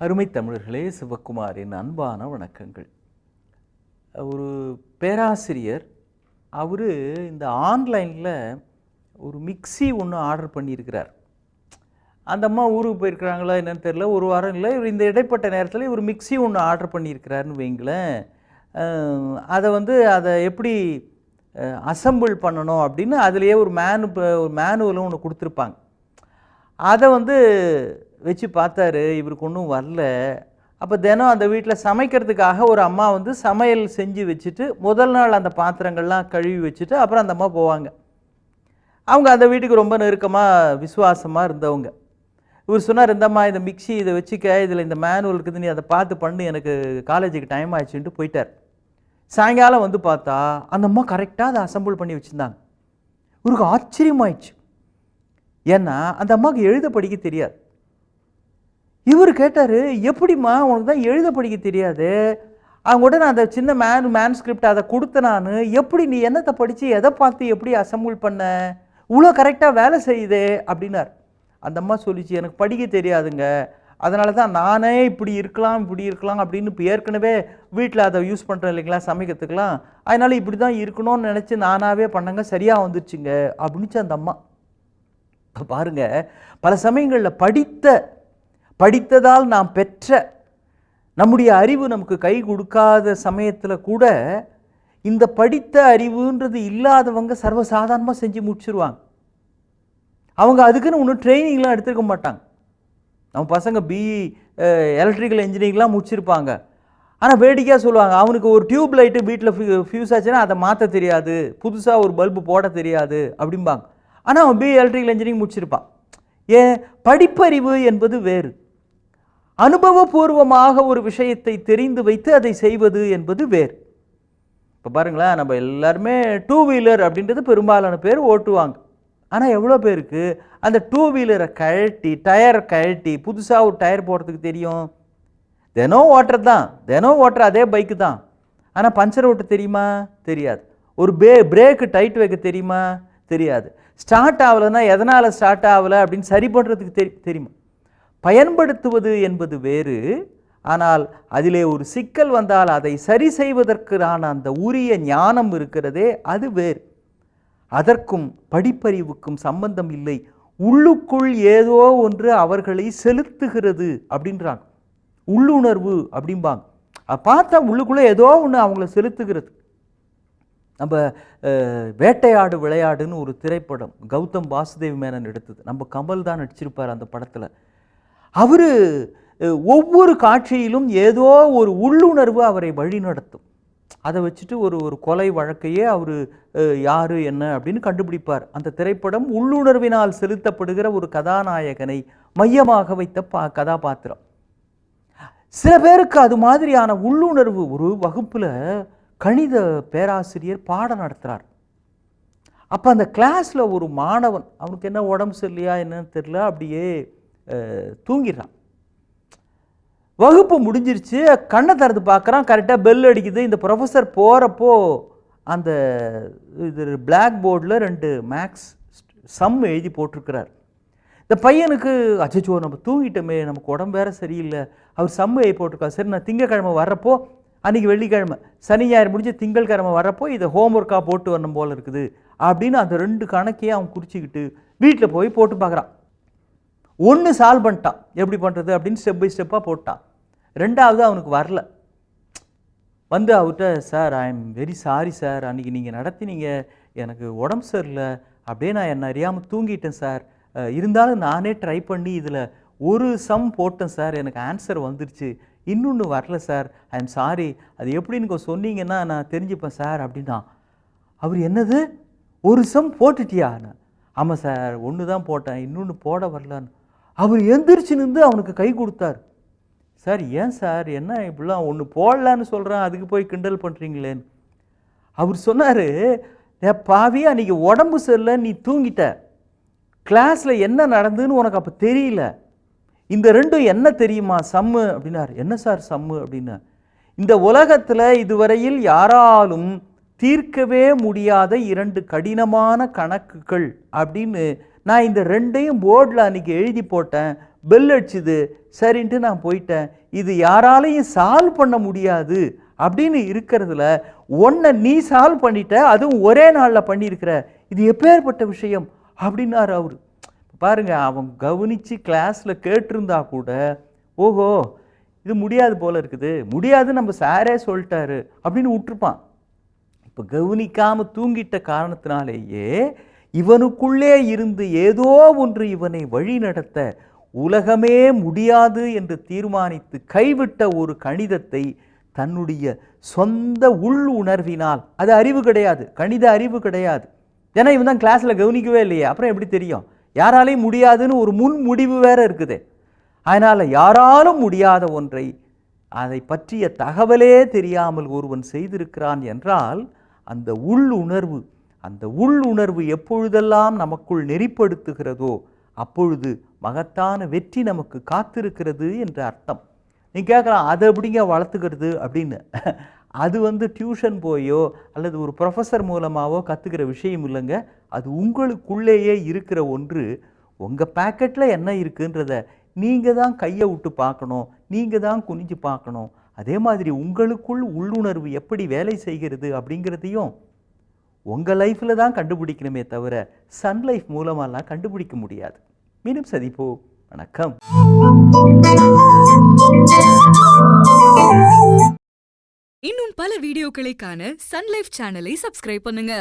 அருமை தமிழர்களே, சிவகுமாரின் அன்பான வணக்கங்கள். ஒரு பேராசிரியர் அவர் இந்த ஆன்லைனில் ஒரு மிக்சி ஒன்று ஆர்டர் பண்ணியிருக்கிறார். அந்த அம்மா ஊருக்கு போயிருக்கிறாங்களா என்னன்னு தெரியல, ஒரு வாரம் இல்லை, இவர் இந்த இடைப்பட்ட நேரத்தில் இவர் மிக்சி ஒன்று ஆர்டர் பண்ணியிருக்கிறாருன்னு வைங்களேன். அதை எப்படி அசம்பிள் பண்ணணும் அப்படின்னு அதுலேயே ஒரு மேனுவலும் ஒன்று கொடுத்துருப்பாங்க. அதை வச்சு பார்த்தாரு, இவருக்கு ஒன்றும் வரல. அப்போ தினம் அந்த வீட்டில் சமைக்கிறதுக்காக ஒரு அம்மா சமையல் செஞ்சு வச்சுட்டு முதல் நாள் அந்த பாத்திரங்கள்லாம் கழுவி வச்சுட்டு அப்புறம் அந்த அம்மா போவாங்க. அவங்க அந்த வீட்டுக்கு ரொம்ப நெருக்கமாக விசுவாசமாக இருந்தவங்க. இவர் சொன்னார், இந்தம்மா இந்த மிக்சி இதை வச்சுக்க, இதில் இந்த மேனுவல் இருக்குது, நீ அதை பார்த்து பண்ணு, எனக்கு காலேஜுக்கு டைம் ஆயிடுச்சுன்ட்டு போயிட்டார். சாயங்காலம் பார்த்தா அந்த அம்மா கரெக்டாக அதை அசம்பிள் பண்ணி வச்சுருந்தாங்க. இவருக்கு ஆச்சரியமாயிடுச்சு. ஏன்னா அந்த அம்மாவுக்கு எழுத படிக்க தெரியாது. இவர் கேட்டார், எப்படிம்மா உனக்கு தான் எழுத படிக்க தெரியாது, அவங்க உடனே அந்த சின்ன மேன்ஸ்கிரிப்ட் அதை கொடுத்த நான், எப்படி நீ என்னத்தை படித்து எதை பார்த்து எப்படி அசம்பிள் பண்ண, இவ்வளோ கரெக்டாக வேலை செய்யுதே அப்படின்னார். அந்த அம்மா சொல்லிச்சு, எனக்கு படிக்க தெரியாதுங்க, அதனால தான் நானே இப்படி இருக்கலாம் அப்படின்னு இப்போ ஏற்கனவே வீட்டில் அதை யூஸ் பண்ணுறேன் இல்லைங்களா சமைக்கிறதுக்கெலாம், அதனால் இப்படி தான் இருக்கணும்னு நினச்சி நானாகவே பண்ணங்க, சரியாக வந்துருச்சுங்க அப்படின்னுச்சு அந்த அம்மா. பாருங்க, பல சமயங்களில் படித்ததால் நாம் பெற்ற நம்முடைய அறிவு நமக்கு கை கொடுக்காத சமயத்தில் கூட இந்த படித்த அறிவுன்றது இல்லாதவங்க சர்வசாதாரணமாக செஞ்சு முடிச்சிருவாங்க. அவங்க அதுக்குன்னு ஒன்றும் ட்ரைனிங்லாம் எடுத்துருக்க மாட்டாங்க. நம்ம பசங்க பிஇ எலக்ட்ரிக்கல் இன்ஜினியரிங்லாம் முடிச்சிருப்பாங்க. ஆனால் வேடிக்கையாக சொல்லுவாங்க, அவனுக்கு ஒரு டியூப் லைட்டு வீட்டில் ஃபியூஸ் ஆச்சுன்னா அதை மாற்ற தெரியாது, புதுசாக ஒரு பல்பு போட தெரியாது அப்படிம்பாங்க. ஆனால் அவன் பிஇ எலக்ட்ரிக்கல் இன்ஜினியரிங் முடிச்சிருப்பான். ஏன்? படிப்பறிவு என்பது வேறு. அனுபவபூர்வமாக ஒரு விஷயத்தை தெரிந்து வைத்து அதை செய்வது என்பது வேறு. இப்போ பாருங்களேன், நம்ம எல்லாருமே டூ வீலர் அப்படின்றது பெரும்பாலான பேர் ஓட்டுவாங்க. ஆனால் எவ்வளோ பேருக்கு அந்த டூ வீலரை கழட்டி டயரை கழட்டி புதுசாக ஒரு டயர் போடுறதுக்கு தெரியும்? தினம் ஓட்டுற அதே பைக்கு தான், ஆனால் பஞ்சர் ஓட்ட தெரியுமா? தெரியாது. ஒரு பிரேக்கு டைட் வைக்க தெரியுமா? தெரியாது. ஸ்டார்ட் ஆகலைன்னா எதனால் ஸ்டார்ட் ஆகலை அப்படின்னு சரி பண்ணுறதுக்கு தெரியுமா? பயன்படுத்துவது என்பது வேறு. ஆனால் அதிலே ஒரு சிக்கல் வந்தால் அதை சரி செய்வதற்கான அந்த உரிய ஞானம் இருக்கிறதே, அது வேறு. அதற்கும் படிப்பறிவுக்கும் சம்பந்தம் இல்லை. உள்ளுக்குள் ஏதோ ஒன்று அவர்களை செலுத்துகிறது அப்படின்றாங்க. உள்ளுணர்வு அப்படிம்பாங்க. பார்த்தா உள்ளுக்குள்ளே ஏதோ ஒன்று அவங்கள செலுத்துகிறது. நம்ம வேட்டையாடு விளையாடுன்னு ஒரு திரைப்படம் கௌதம் வாசுதேவ் மேனன் எடுத்தது. நம்ம கமல் தான் நடிச்சிருப்பார் அந்த படத்தில். அவர் ஒவ்வொரு காட்சியிலும் ஏதோ ஒரு உள்ளுணர்வு அவரை வழி நடத்தும். அதை வச்சுட்டு ஒரு கொலை வழக்கையே அவர் யார் என்ன அப்படின்னு கண்டுபிடிப்பார். அந்த திரைப்படம் உள்ளுணர்வினால் செலுத்தப்படுகிற ஒரு கதாநாயகனை மையமாக வைத்த கதாபாத்திரம். சில பேருக்கு அது மாதிரியான உள்ளுணர்வு. ஒரு வகுப்பில் கணித பேராசிரியர் பாடம் நடத்துகிறார். அப்போ அந்த கிளாஸில் ஒரு மாணவன், அவனுக்கு என்ன உடம்பு சரியில்லையா என்னன்னு தெரியல, அப்படியே தூங்கிடுறான். வகுப்பு முடிஞ்சிருச்சு, கண்ணை திறந்து பார்க்குறான், கரெக்டாக பெல் அடிக்குது. இந்த ப்ரொஃபஸர் போகிறப்போ அந்த பிளாக் போர்டில் 2 மேக்ஸ் சம் எழுதி போட்டிருக்கிறார். இந்த பையனுக்கு அச்சோ நம்ம தூங்கிட்டோமே, நமக்கு உடம்பு வேறு சரியில்லை, அவர் சம் எழுதி போட்டிருக்கார். சரி, நான் திங்கக்கிழமை வர்றப்போ, அன்றைக்கி வெள்ளிக்கிழமை, சனி ஞாயிறு முடிஞ்சு திங்கட்கிழமை வர்றப்போ இதை ஹோம்ஒர்க்காக போட்டு வரணும் போல் இருக்குது அப்படின்னு அந்த 2 கணக்கையே அவன் குறிச்சிக்கிட்டு வீட்டில் போய் போட்டு பார்க்குறான். 1 சால்வ் பண்ணிட்டான், எப்படி பண்ணுறது அப்படின்னு ஸ்டெப் பை ஸ்டெப்பாக போட்டான். 2வது அவனுக்கு வரல. அவர்கிட்ட, sir I am very sorry sir, அன்றைக்கி நீங்கள் நடத்தினீங்க, எனக்கு உடம்பு சரியில்லை, அப்படியே நான் என்ன அறியாமல் தூங்கிட்டேன் சார், இருந்தாலும் நானே ட்ரை பண்ணி இதில் ஒரு சம் போட்டேன் சார், எனக்கு ஆன்சர் வந்துருச்சு, இன்னொன்று வரல சார், ஐ எம் சாரி, அது எப்படின்னு சொன்னீங்கன்னா நான் தெரிஞ்சுப்பேன் சார் அப்படின்னா. அவர், என்னது ஒரு சம் போட்டுட்டியா? ஆமாம் சார், 1 தான் போட்டேன், இன்னொன்று போட வரலான்னு. அவர் எந்திரிச்சு நின்று அவனுக்கு கை கொடுத்தார். சார், ஏன் சார், என்ன இப்படிலாம் 1 போடலான்னு சொல்கிறேன், அதுக்கு போய் கிண்டல் பண்ணுறீங்களேன்னு. அவர் சொன்னார், பாவி, அன்றைக்கி உடம்பு சரியில்லை, நீ தூங்கிட்ட, கிளாஸில் என்ன நடந்துன்னு உனக்கு அப்போ தெரியல, இந்த 2 என்ன தெரியுமா சம்மு அப்படின்னார். என்ன சார் சம்மு அப்படின்னா, இந்த உலகத்தில் இதுவரையில் யாராலும் தீர்க்கவே முடியாத 2 கடினமான கணக்குகள் அப்படின்னு நான் இந்த 2ஐயும் போர்டில் அன்றைக்கி எழுதி போட்டேன், பெல் அடிச்சுது, சரின்ட்டு நான் போயிட்டேன். இது யாராலையும் சால்வ் பண்ண முடியாது அப்படின்னு இருக்கிறதுல ஒன்றை நீ சால்வ் பண்ணிட்ட, அதுவும் ஒரே நாளில் பண்ணியிருக்கிற, இது எப்பேற்பட்ட விஷயம் அப்படின்னாரு அவர். பாருங்க, அவன் கவனித்து கிளாஸில் கேட்டிருந்தா கூட, ஓஹோ இது முடியாது போல இருக்குது, முடியாது நம்ம சாரே சொல்லிட்டாரு அப்படின்னு விட்டுருப்பான். இப்போ கவனிக்காமல் தூங்கிட்ட காரணத்தினாலேயே இவனுக்குள்ளே இருந்து ஏதோ ஒன்று இவனை வழி நடத்த உலகமே முடியாது என்று தீர்மானித்து கைவிட்ட ஒரு கணிதத்தை தன்னுடைய சொந்த உள் உணர்வினால், அது அறிவு கிடையாது, கணித அறிவு கிடையாது. ஏன்னா இவன் தான் கிளாஸில் கவனிக்கவே இல்லையே, அப்புறம் எப்படி தெரியும்? யாராலையும் முடியாதுன்னு ஒரு முன் முடிவு வேற இருக்குது. அதனால் யாராலும் முடியாத ஒன்றை, அதை பற்றிய தகவலே தெரியாமல் ஒருவன் செய்திருக்கிறான் என்றால், அந்த உள் உணர்வு எப்பொழுதெல்லாம் நமக்குள் நெறிப்படுத்துகிறதோ அப்பொழுது மகத்தான வெற்றி நமக்கு காத்திருக்கிறது என்று அர்த்தம். நீ கேட்கலாம், அதை எப்படிங்க வளர்த்துக்கிறது அப்படின்னு. அது டியூஷன் போயோ அல்லது ஒரு ப்ரொஃபஸர் மூலமாகவோ கற்றுக்கிற விஷயம் இல்லைங்க. அது உங்களுக்குள்ளேயே இருக்கிற ஒன்று. உங்கள் பேக்கெட்டில் என்ன இருக்குன்றத நீங்கள் தான் கையை விட்டு பார்க்கணும், நீங்கள் தான் குனிஞ்சு பார்க்கணும். அதே மாதிரி உங்களுக்குள் உள்ளுணர்வு எப்படி வேலை செய்கிறது அப்படிங்கிறதையும் உங்கள் லைஃப்பில் தான் கண்டுபிடிக்கணுமே தவிர சன் லைஃப் மூலமாலாம் கண்டுபிடிக்க முடியாது. மீண்டும் சந்திப்போம். வணக்கம். இன்னும் பல வீடியோக்களை காண சன் லைஃப் சேனலை சப்ஸ்கிரைப் பண்ணுங்க.